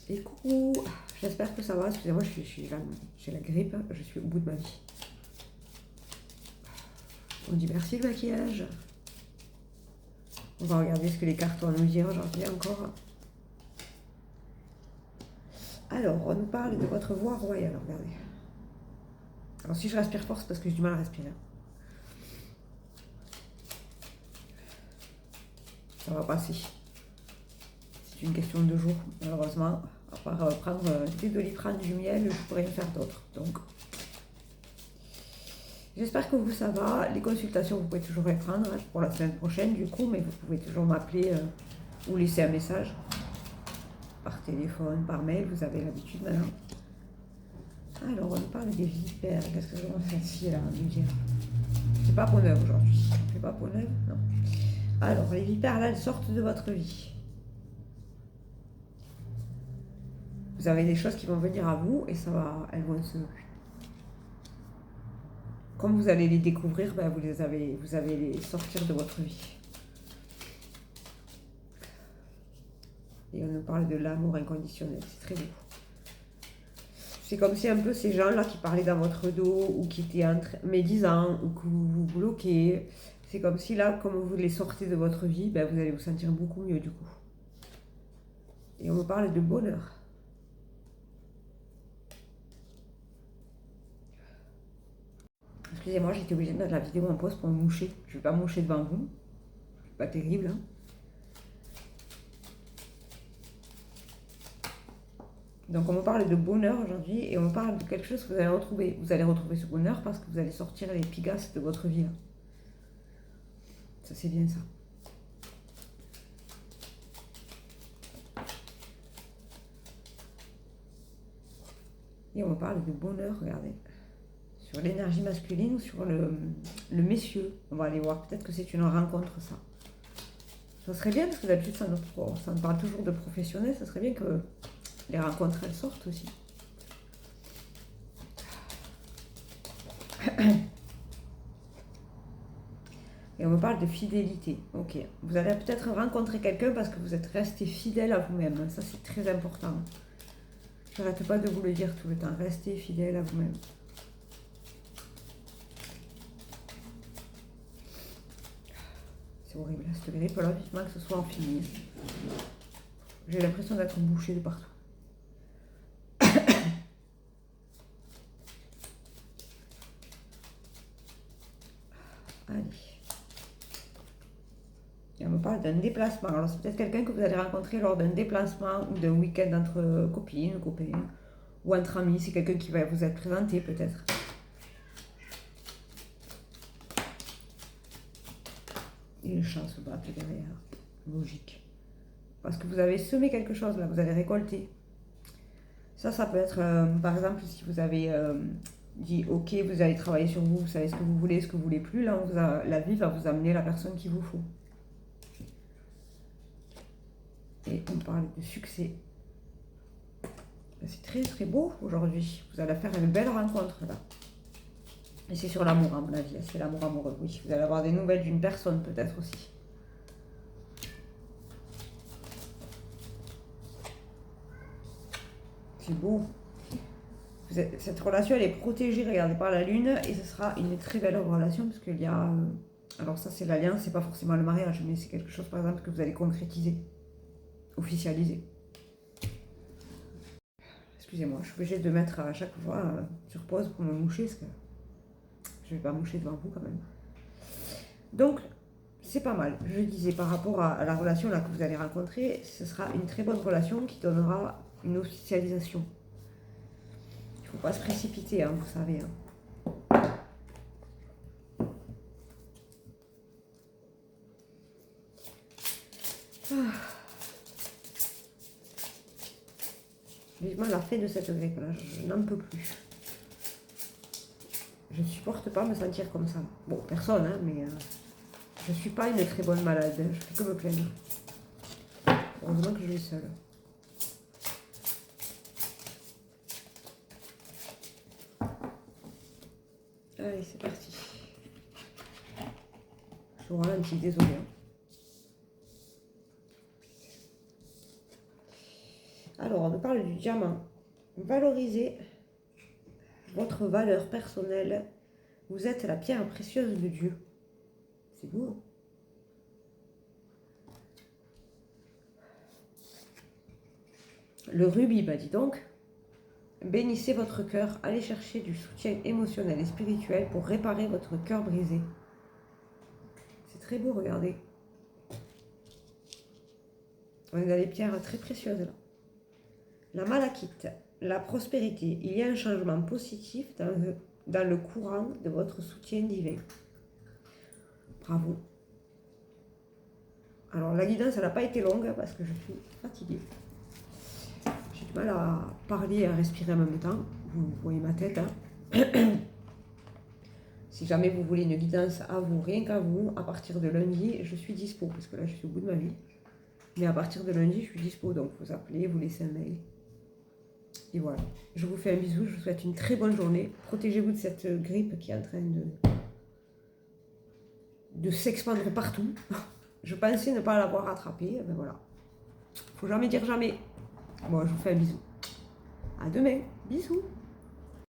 Et coucou, j'espère que ça va. Excusez-moi, j'ai la grippe, je suis au bout de ma vie. On dit merci le maquillage. On va regarder ce que les cartes vont nous dire aujourd'hui encore. Alors, on nous parle de votre voix royale, regardez. Alors si je respire fort, c'est parce que j'ai du mal à respirer. Ça va passer. C'est une question de jour, malheureusement. À part prendre des Doliprane, du miel, je pourrais rien faire d'autre. Donc, j'espère que vous, ça va. Les consultations, vous pouvez toujours les prendre pour la semaine prochaine, du coup, mais vous pouvez toujours m'appeler ou laisser un message par téléphone, par mail, vous avez l'habitude maintenant. Alors, on parle des vipères. Qu'est-ce que j'en fais ici, là, à nous dire? C'est pas peau neuve aujourd'hui. C'est pas peau neuve? Non. Alors, les vipères, là, elles sortent de votre vie. Vous avez des choses qui vont venir à vous et ça va, elles vont se... Comme vous allez les découvrir, ben vous allez les sortir de votre vie. Et on nous parle de l'amour inconditionnel, c'est très beau. C'est comme si un peu ces gens-là qui parlaient dans votre dos ou qui étaient médisants ou que vous vous bloquez, c'est comme si là, comme vous les sortez de votre vie, ben vous allez vous sentir beaucoup mieux du coup. Et on me parle de bonheur. Excusez-moi, j'étais obligée de mettre la vidéo en pause pour me moucher. Je ne vais pas moucher devant vous. C'est pas terrible, hein. Donc on me parle de bonheur aujourd'hui et on me parle de quelque chose que vous allez retrouver. Vous allez retrouver ce bonheur parce que vous allez sortir les pigasses de votre vie. Là. Ça c'est bien ça. Et on me parle de bonheur, regardez. Sur l'énergie masculine ou sur le messieurs. On va aller voir, peut-être que c'est une rencontre ça. Ça serait bien, parce que d'habitude ça nous parle toujours de professionnels, ça serait bien que les rencontres elles sortent aussi. Et on me parle de fidélité. Ok. Vous allez peut-être rencontrer quelqu'un parce que vous êtes resté fidèle à vous-même. Ça, c'est très important. Je n'arrête pas de vous le dire tout le temps. Restez fidèle à vous-même. C'est horrible, cette grippe-là. Vivement que ce soit en fini. J'ai l'impression d'être bouchée de partout. Allez. Et on me parle d'un déplacement. Alors, c'est peut-être quelqu'un que vous allez rencontrer lors d'un déplacement ou d'un week-end entre copines, copains, ou entre amis. C'est quelqu'un qui va vous être présenté, peut-être. Et les chats se battent derrière. Logique. Parce que vous avez semé quelque chose, là. Vous allez récolter. Ça peut être, par exemple, si vous avez dit, ok, vous allez travailler sur vous, vous savez ce que vous voulez, ce que vous voulez plus. Là, la vie va vous amener la personne qu'il vous faut. Et on parle de succès. C'est très très beau aujourd'hui. Vous allez faire une belle rencontre là. Et c'est sur l'amour à mon avis. C'est l'amour amoureux, oui. Vous allez avoir des nouvelles d'une personne peut-être aussi. C'est beau. Cette relation elle est protégée, regardez, par la lune. Et ce sera une très belle relation parce qu'il y a... alors ça c'est l'alliance, c'est pas forcément le mariage. Mais c'est quelque chose par exemple que vous allez concrétiser. Officialiser. Excusez-moi, je suis obligée de mettre à chaque fois sur pause pour me moucher parce que je ne vais pas moucher devant vous quand même. Donc, c'est pas mal. Je disais par rapport à la relation là que vous allez rencontrer, ce sera une très bonne relation qui donnera une officialisation. Il ne faut pas se précipiter, hein, vous savez. Hein. Ah. Vivement la fin de cette grippe là, je n'en peux plus. Je ne supporte pas me sentir comme ça. Bon, personne, hein, mais je ne suis pas une très bonne malade. Je fais que me plaindre. Heureusement que je suis seule. Allez, c'est parti. Je vous ralentis, désolé. Alors, Alors, on nous parle du diamant. Valorisez votre valeur personnelle. Vous êtes la pierre précieuse de Dieu. C'est beau. Hein? Le rubis, bah dis donc. Bénissez votre cœur. Allez chercher du soutien émotionnel et spirituel pour réparer votre cœur brisé. C'est très beau, regardez. On a des pierres très précieuses là. La malachite, la prospérité. Il y a un changement positif dans le courant de votre soutien divin. Bravo. Alors la guidance, elle n'a pas été longue parce que je suis fatiguée. J'ai du mal à parler et à respirer en même temps. Vous voyez ma tête. Hein. Si jamais vous voulez une guidance à vous, rien qu'à vous, à partir de lundi, je suis dispo. Parce que là, je suis au bout de ma vie. Mais à partir de lundi, je suis dispo. Donc vous appelez, vous laissez un mail. Et voilà. Je vous fais un bisou. Je vous souhaite une très bonne journée. Protégez-vous de cette grippe qui est en train de s'expandre partout. Je pensais ne pas l'avoir attrapée. Ben voilà. Faut jamais dire jamais. Bon, je vous fais un bisou. À demain. Bisous.